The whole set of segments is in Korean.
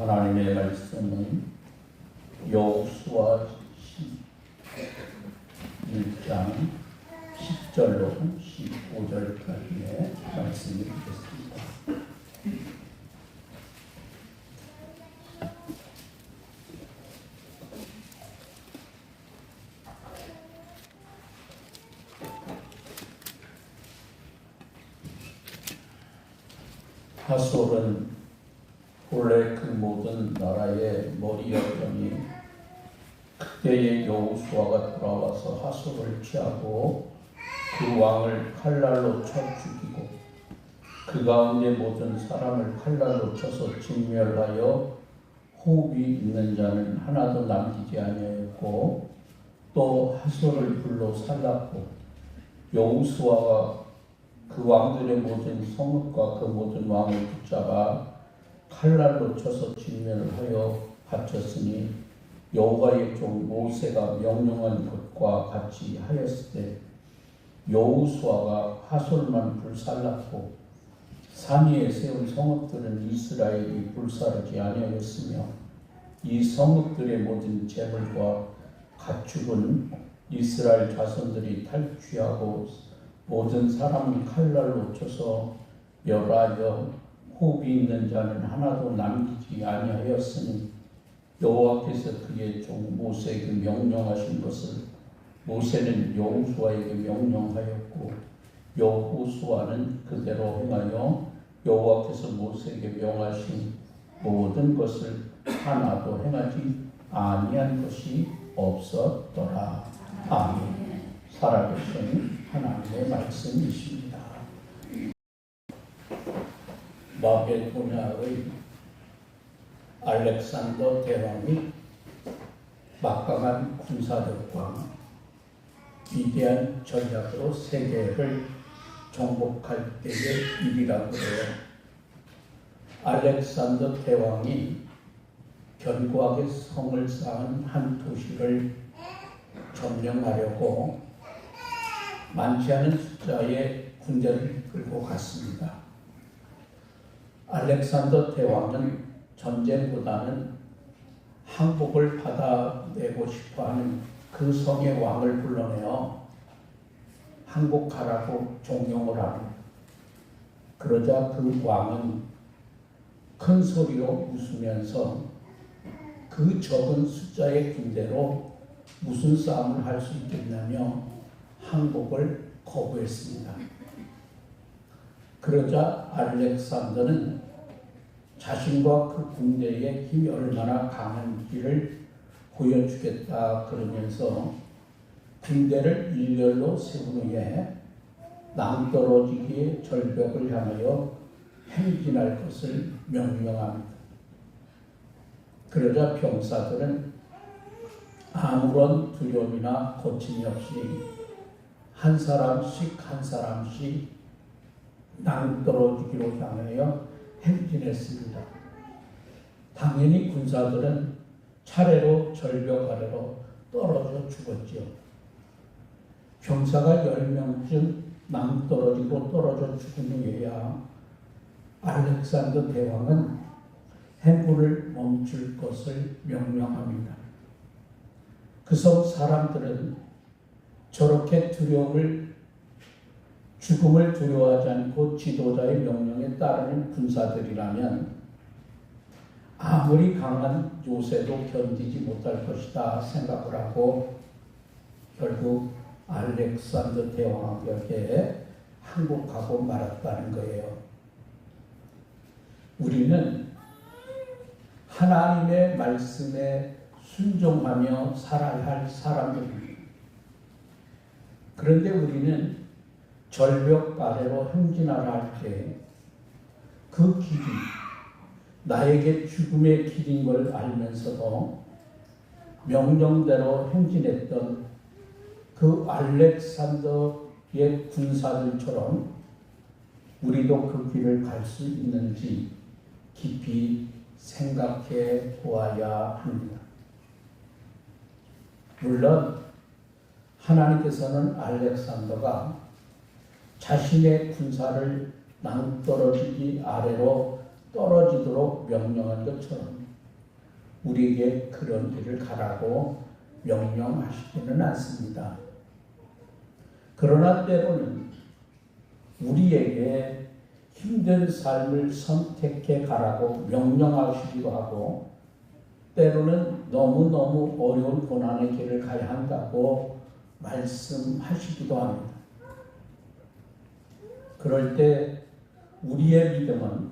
하나님의 말씀은 여호수아 1장 10절로 15절까지의 말씀이 되겠습니다. 하솔은 본래 그 모든 나라의 머리였더니 그때의 여호수아가 돌아와서 하솔을 취하고 그 왕을 칼날로 쳐 죽이고 그 가운데 모든 사람을 칼날로 쳐서 진멸하여 호흡이 있는 자는 하나도 남기지 아니하였고 또 하솔을 불로 살랐고 여호수아가 그 왕들의 모든 성읍과 그 모든 왕을 붙잡아 칼날로 쳐서 진멸하여 바쳤으니 여호와의 종 모세가 명령한 것과 같이 하였을 때 여호수아가 하솔만 불살랐고 산 위에 세운 성읍들은 이스라엘이 불사르지 아니하였으며 이 성읍들의 모든 재물과 가축은 이스라엘 자손들이 탈취하고 모든 사람을 칼날로 쳐서 멸하여 호흡이 있는 자는 하나도 남기지 아니하였으니 여호와께서 그의 종 모세에게 명령하신 것을 모세는 여호수아에게 명령하였고 여호수아는 그대로 행하여 여호와께서 모세에게 명하신 모든 것을 하나도 행하지 아니한 것이 없었더라. 아멘. 살아계신 하나님의 말씀이십니다. 마게도냐의 알렉산더 대왕이 막강한 군사력과 위대한 전략으로 세계를 정복할 때의 일이라고 해요. 알렉산더 대왕이 견고하게 성을 쌓은 한 도시를 점령하려고 많지 않은 숫자의 군대를 끌고 갔습니다. 알렉산더 대왕은 전쟁보다는 항복을 받아내고 싶어하는 그 성의 왕을 불러내어 항복하라고 종용을 합니다. 그러자 그 왕은 큰 소리로 웃으면서 그 적은 숫자의 군대로 무슨 싸움을 할 수 있겠냐며 항복을 거부했습니다. 그러자 알렉산더는 자신과 그 군대의 힘이 얼마나 강한지를 보여주겠다 그러면서 군대를 일렬로 세운 후에 낭떠러지기의 절벽을 향하여 행진할 것을 명령합니다. 그러자 병사들은 아무런 두려움이나 거침이 없이 한 사람씩 낭떠러지기로 향하여 행진했습니다. 당연히 군사들은 차례로 절벽 아래로 떨어져 죽었지요. 병사가 10명쯤 낭떠러지로 떨어져 죽은 후에야 알렉산더 대왕은 행군을 멈출 것을 명령합니다. 그 성 사람들은 저렇게 죽음을 두려워하지 않고 지도자의 명령에 따르는 군사들이라면 아무리 강한 요새도 견디지 못할 것이다 생각을 하고 결국 알렉산더 대왕에게 항복하고 말았다는 거예요. 우리는 하나님의 말씀에 순종하며 살아야 할 사람들입니다. 그런데 우리는 절벽 아래로 행진하라 할 때 그 길이 나에게 죽음의 길인 걸 알면서도 명령대로 행진했던 그 알렉산더의 군사들처럼 우리도 그 길을 갈 수 있는지 깊이 생각해 보아야 합니다. 물론 하나님께서는 알렉산더가 자신의 군사를 낭떠러지기 아래로 떨어지도록 명령한 것처럼 우리에게 그런 길을 가라고 명령하시지는 않습니다. 그러나 때로는 우리에게 힘든 삶을 선택해 가라고 명령하시기도 하고, 때로는 너무너무 어려운 고난의 길을 가야 한다고 말씀하시기도 합니다. 그럴 때 우리의 믿음은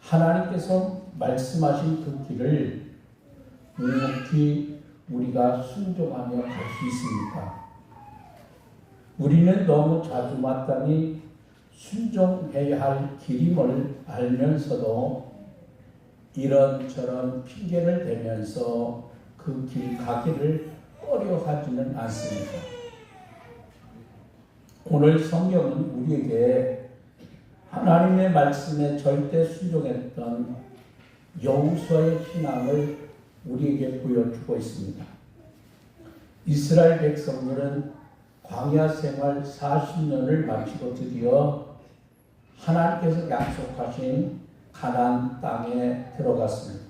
하나님께서 말씀하신 그 길을 묵묵히 우리가 순종하며 갈 수 있습니다. 우리는 너무 자주 마땅히 순종해야 할 길임을 알면서도 이런저런 핑계를 대면서 그 길 가기를 꺼려하지는 않습니다. 오늘 성경은 우리에게 하나님의 말씀에 절대 순종했던 여호수아의 신앙을 우리에게 보여주고 있습니다. 이스라엘 백성들은 광야 생활 40년을 마치고 드디어 하나님께서 약속하신 가나안 땅에 들어갔습니다.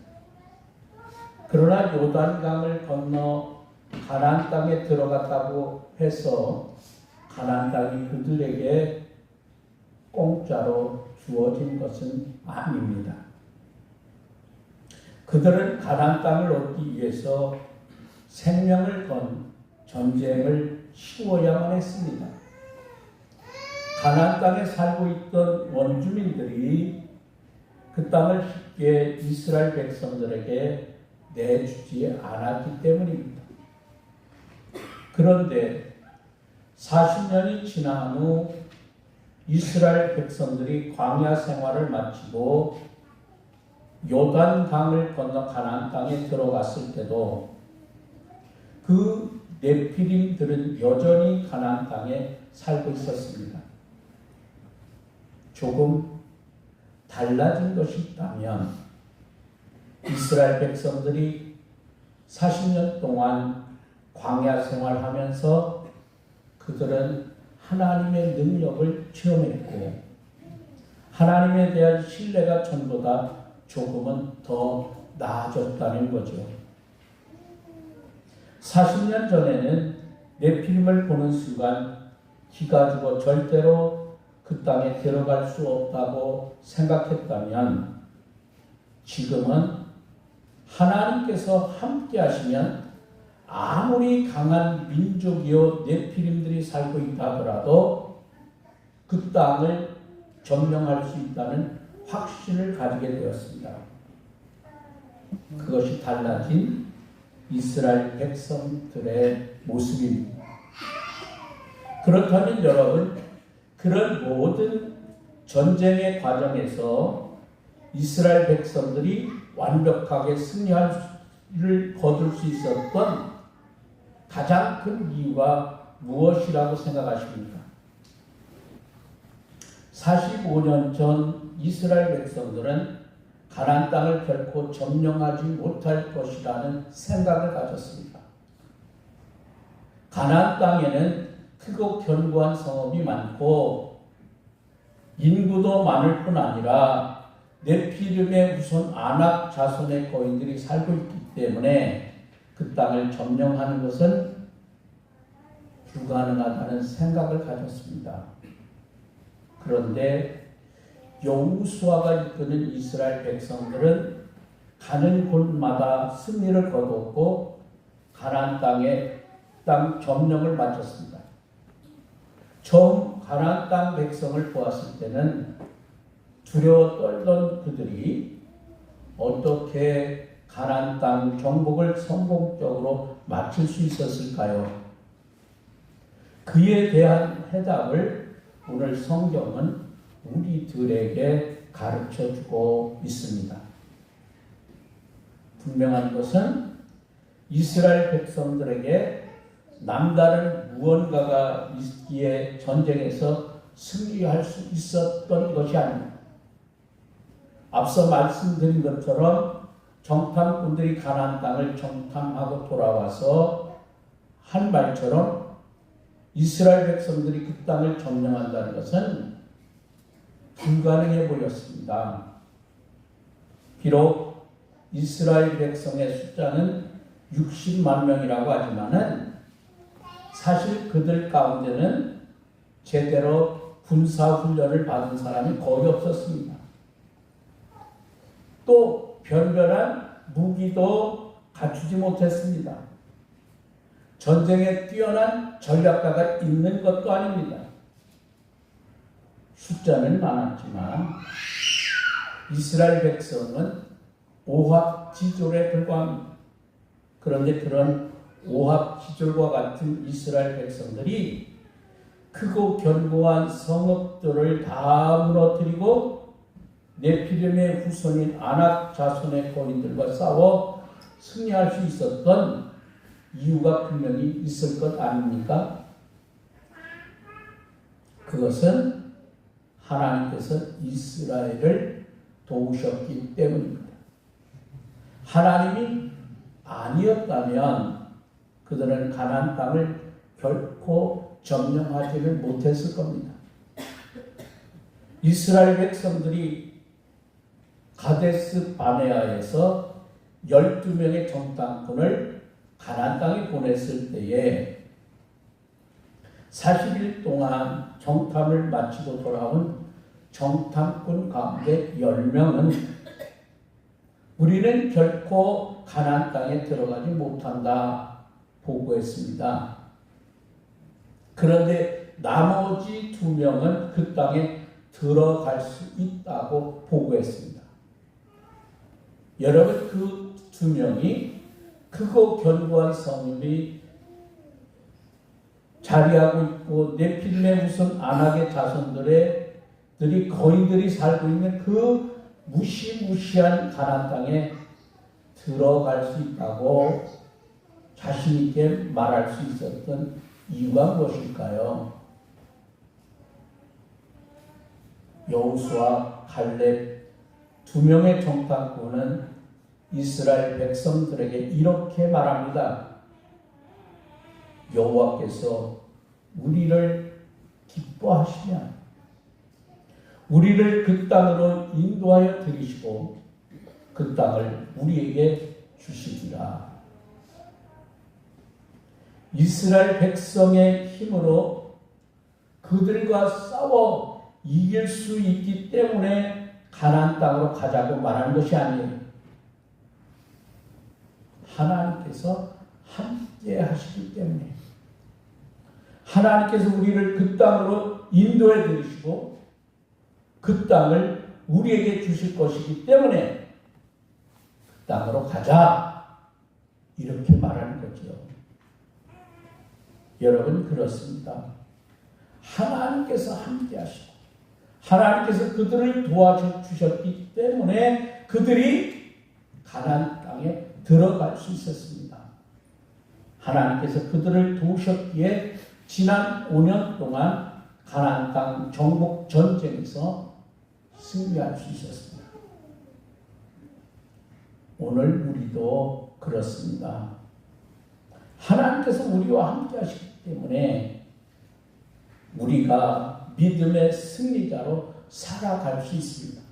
그러나 요단강을 건너 가나안 땅에 들어갔다고 해서 가나안 땅이 그들에게 공짜로 주어진 것은 아닙니다. 그들은 가나안 땅을 얻기 위해서 생명을 건 전쟁을 치러야만 했습니다. 가나안 땅에 살고 있던 원주민들이 그 땅을 쉽게 이스라엘 백성들에게 내주지 않았기 때문입니다. 그런데 40년이 지난 후 이스라엘 백성들이 광야 생활을 마치고 요단강을 건너 가나안 땅에 들어갔을 때도 그 네피림들은 여전히 가나안 땅에 살고 있었습니다. 조금 달라진 것이 있다면 이스라엘 백성들이 40년 동안 광야 생활하면서 그들은 하나님의 능력을 체험했고 하나님에 대한 신뢰가 전보다 조금은 더 나아졌다는 거죠. 40년 전에는 네피림을 보는 순간 기가 죽어 절대로 그 땅에 들어갈 수 없다고 생각했다면 지금은 하나님께서 함께 하시면 아무리 강한 민족이요 네피림들이 살고 있다 하더라도 그 땅을 점령할 수 있다는 확신을 가지게 되었습니다. 그것이 달라진 이스라엘 백성들의 모습입니다. 그렇다면 여러분, 그런 모든 전쟁의 과정에서 이스라엘 백성들이 완벽하게 승리를 거둘 수 있었던 가장 큰 이유가 무엇이라고 생각하십니까? 45년 전 이스라엘 백성들은 가나안 땅을 결코 점령하지 못할 것이라는 생각을 가졌습니다. 가나안 땅에는 크고 견고한 성읍이 많고 인구도 많을 뿐 아니라 네피림의 우선 아낙 자손의 거인들이 살고 있기 때문에 그 땅을 점령하는 것은 불가능하다는 생각을 가졌습니다. 그런데 여호수아가 이끄는 이스라엘 백성들은 가는 곳마다 승리를 거뒀고 가나안 땅 점령을 마쳤습니다. 처음 가나안 땅 백성을 보았을 때는 두려워 떨던 그들이 어떻게 가나안 땅 정복을 성공적으로 마칠 수 있었을까요? 그에 대한 해답을 오늘 성경은 우리들에게 가르쳐주고 있습니다. 분명한 것은 이스라엘 백성들에게 남다른 무언가가 있기에 전쟁에서 승리할 수 있었던 것이 아닙니다. 앞서 말씀드린 것처럼 정탐꾼들이 가나안 땅을 정탐하고 돌아와서 한 말처럼 이스라엘 백성들이 그 땅을 점령한다는 것은 불가능해 보였습니다. 비록 이스라엘 백성의 숫자는 60만 명이라고 하지만은 사실 그들 가운데는 제대로 군사 훈련을 받은 사람이 거의 없었습니다. 또 변변한 무기도 갖추지 못했습니다. 전쟁에 뛰어난 전략가가 있는 것도 아닙니다. 숫자는 많았지만 이스라엘 백성은 오합지졸에 불과합니다. 그런데 그런 오합지졸과 같은 이스라엘 백성들이 크고 견고한 성읍들을 다 무너뜨리고 네피림의 후손인 아낙 자손의 거인들과 싸워 승리할 수 있었던 이유가 분명히 있을 것 아닙니까? 그것은 하나님께서 이스라엘을 도우셨기 때문입니다. 하나님이 아니었다면 그들은 가나안 땅을 결코 점령하지를 못했을 겁니다. 이스라엘 백성들이 가데스 바네아에서 12명의 정탐꾼을 가나안 땅에 보냈을 때에 40일 동안 정탐을 마치고 돌아온 정탐꾼 가운데 10명은 우리는 결코 가나안 땅에 들어가지 못한다 보고했습니다. 그런데 나머지 2명은 그 땅에 들어갈 수 있다고 보고했습니다. 여러분, 그 2명이 크고 견고한 성읍이 자리하고 있고 네피림의 후손 아낙의 자손들이 거인들이 살고 있는 그 무시무시한 가나안 땅에 들어갈 수 있다고 자신 있게 말할 수 있었던 이유가 무엇일까요? 여호수아, 갈렙 2명의 정탐꾼은 이스라엘 백성들에게 이렇게 말합니다. 여호와께서 우리를 기뻐하시면 우리를 그 땅으로 인도하여 드리시고 그 땅을 우리에게 주시리라. 이스라엘 백성의 힘으로 그들과 싸워 이길 수 있기 때문에 가나안 땅으로 가자고 말하는 것이 아니에요. 하나님께서 함께 하시기 때문에 하나님께서 우리를 그 땅으로 인도해 드리시고 그 땅을 우리에게 주실 것이기 때문에 그 땅으로 가자 이렇게 말하는 거죠. 여러분, 그렇습니다. 하나님께서 함께 하시고 하나님께서 그들을 도와주셨기 때문에 그들이 가나안 땅에 들어갈 수 있었습니다. 하나님께서 그들을 도우셨기에 지난 5년 동안 가나안 땅 정복 전쟁에서 승리할 수 있었습니다. 오늘 우리도 그렇습니다. 하나님께서 우리와 함께 하시기 때문에 우리가 믿음의 승리자로 살아갈 수 있습니다.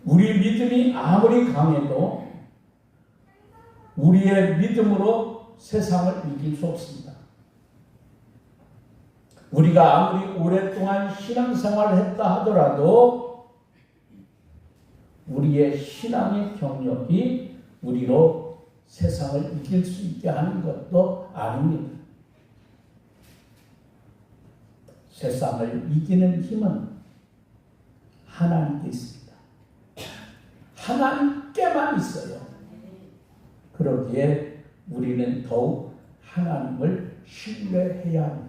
우리 믿음이 아무리 강해도 우리의 믿음으로 세상을 이길 수 없습니다. 우리가 아무리 오랫동안 신앙생활을 했다 하더라도 우리의 신앙의 경력이 우리로 세상을 이길 수 있게 하는 것도 아닙니다. 세상을 이기는 힘은 하나님께 있습니다. 하나님께만 있어요. 그러기에 우리는 더욱 하나님을 신뢰해야 합니다.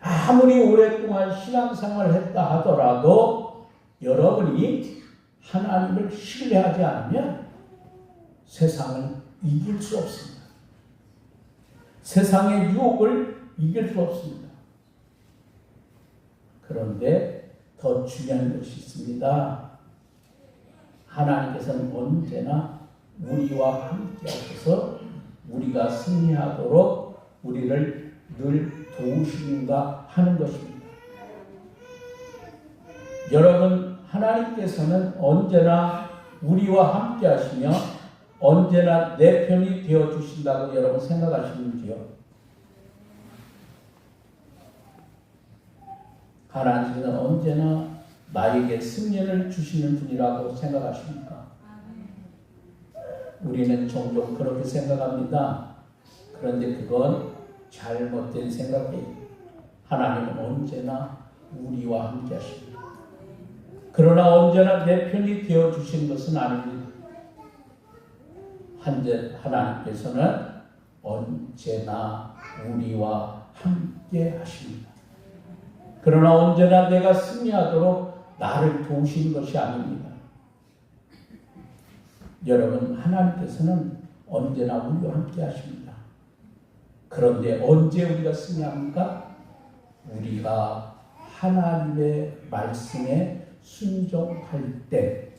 아무리 오랫동안 신앙생활을 했다 하더라도 여러분이 하나님을 신뢰하지 않으면 세상을 이길 수 없습니다. 세상의 유혹을 이길 수 없습니다. 그런데 더 중요한 것이 있습니다. 하나님께서는 언제나 우리와 함께 하셔서 우리가 승리하도록 우리를 늘 도우시는가 하는 것입니다. 여러분, 하나님께서는 언제나 우리와 함께 하시며 언제나 내 편이 되어 주신다고 여러분 생각하시는지요? 하나님은 언제나 나에게 승리를 주시는 분이라고 생각하십니까? 우리는 종종 그렇게 생각합니다. 그런데 그건 잘못된 생각이에요. 하나님은 언제나 우리와 함께 하십니다. 그러나 언제나 내 편이 되어 주신 것은 아닙니다. 하나님께서는 언제나 우리와 함께 하십니다. 그러나 언제나 내가 승리하도록 나를 도우시는 것이 아닙니다. 여러분, 하나님께서는 언제나 우리와 함께 하십니다. 그런데 언제 우리가 승리합니까? 우리가 하나님의 말씀에 순종할 때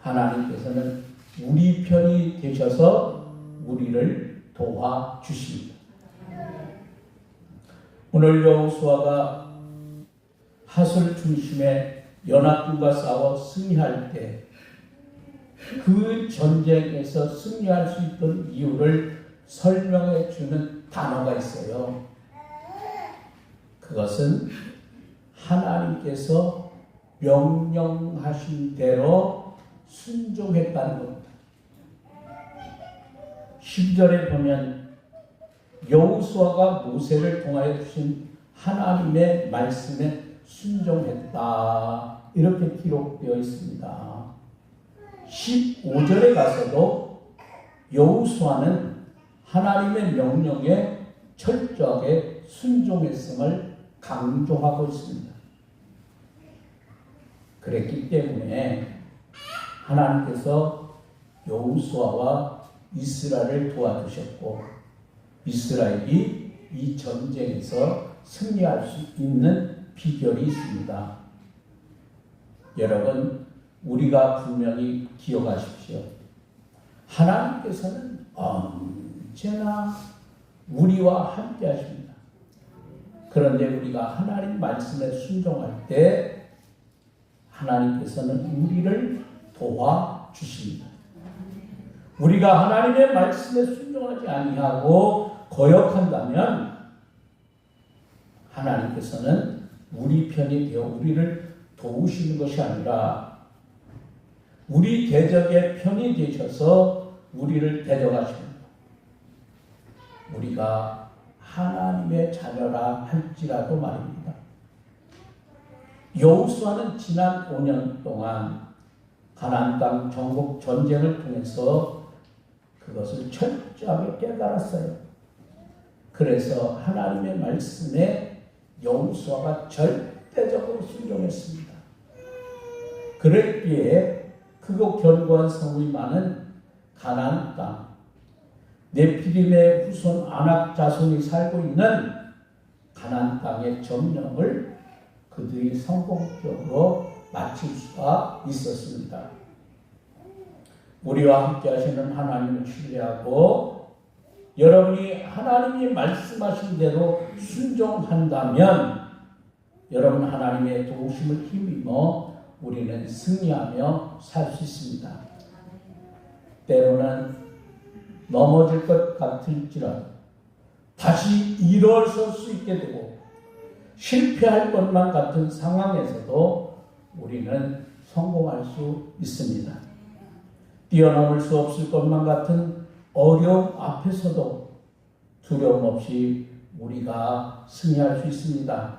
하나님께서는 우리 편이 되셔서 우리를 도와주십니다. 오늘 여호수아가 하솔 중심의 연합군과 싸워 승리할 때 그 전쟁에서 승리할 수 있던 이유를 설명해 주는 단어가 있어요. 그것은 하나님께서 명령하신 대로 순종했다는 겁니다. 10절에 보면 여호수아가 모세를 통하여 주신 하나님의 말씀에 순종했다, 이렇게 기록되어 있습니다. 15절에 가서도 여호수아는 하나님의 명령에 철저하게 순종했음을 강조하고 있습니다. 그랬기 때문에 하나님께서 여호수아와 이스라엘을 도와주셨고 이스라엘이 이 전쟁에서 승리할 수 있는 비결이 있습니다. 여러분, 우리가 분명히 기억하십시오. 하나님께서는 언제나 우리와 함께 하십니다. 그런데 우리가 하나님 말씀에 순종할 때 하나님께서는 우리를 도와주십니다. 우리가 하나님의 말씀에 순종하지 아니하고 거역한다면 하나님께서는 우리 편이 되어 우리를 도우시는 것이 아니라 우리 대적의 편이 되셔서 우리를 대적하십니다. 우리가 하나님의 자녀라 할지라도 말입니다. 여호수아는 지난 5년 동안 가나안 땅 정복 전쟁을 통해서 그것을 철저하게 깨달았어요. 그래서 하나님의 말씀에 여호수아가 절대적으로 순종했습니다. 그랬기에 크고 견고한 성이 많은 가나안 땅, 네피림의 후손 아낙 자손이 살고 있는 가나안 땅의 점령을 그들이 성공적으로 마칠 수가 있었습니다. 우리와 함께 하시는 하나님을 신뢰하고 여러분이 하나님이 말씀하신 대로 순종한다면 여러분 하나님의 도우심을 힘입어 우리는 승리하며 살 수 있습니다. 때로는 넘어질 것 같을지라도 다시 일어설 수 있게 되고 실패할 것만 같은 상황에서도 우리는 성공할 수 있습니다. 뛰어넘을 수 없을 것만 같은 어려움 앞에서도 두려움 없이 우리가 승리할 수 있습니다.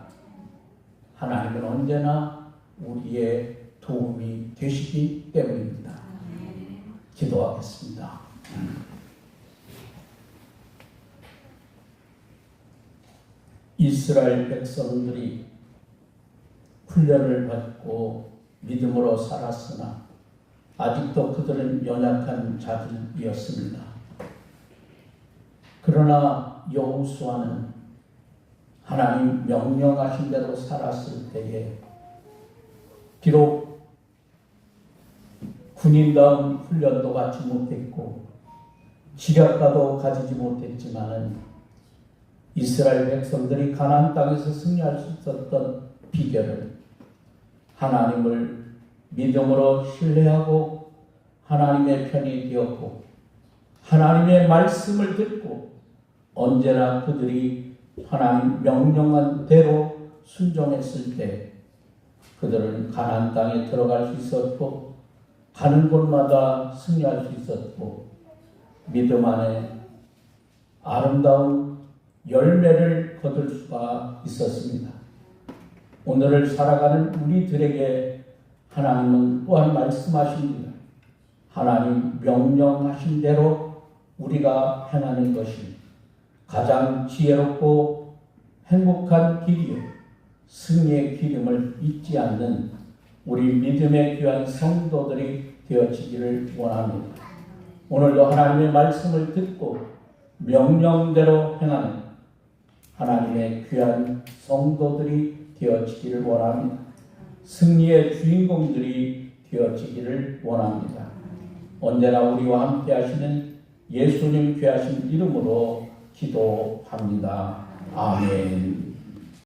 하나님은 언제나 우리의 도움이 되시기 때문입니다. 기도하겠습니다. 이스라엘 백성들이 훈련을 받고 믿음으로 살았으나 아직도 그들은 연약한 자들이었습니다. 그러나 여호수아는 하나님 명령하신 대로 살았을 때에 비록 군인다운 훈련도 갖지 못했고 지략가도 가지지 못했지만은 이스라엘 백성들이 가나안 땅에서 승리할 수 있었던 비결은 하나님을 믿음으로 신뢰하고 하나님의 편이 되었고 하나님의 말씀을 듣고 언제나 그들이 하나님 명령한 대로 순종했을 때 그들은 가나안 땅에 들어갈 수 있었고 가는 곳마다 승리할 수 있었고 믿음 안에 아름다운 열매를 거둘 수가 있었습니다. 오늘을 살아가는 우리들에게 하나님은 또한 말씀하십니다. 하나님 명령하신 대로 우리가 행하는 것이 가장 지혜롭고 행복한 길이요 승리의 기름을 잊지 않는 우리 믿음의 귀한 성도들이 되어지기를 원합니다. 오늘도 하나님의 말씀을 듣고 명령대로 행하는 하나님의 귀한 성도들이 되어지기를 원합니다. 승리의 주인공들이 되어지기를 원합니다. 언제나 우리와 함께 하시는 예수님 귀하신 이름으로 기도합니다. 아멘.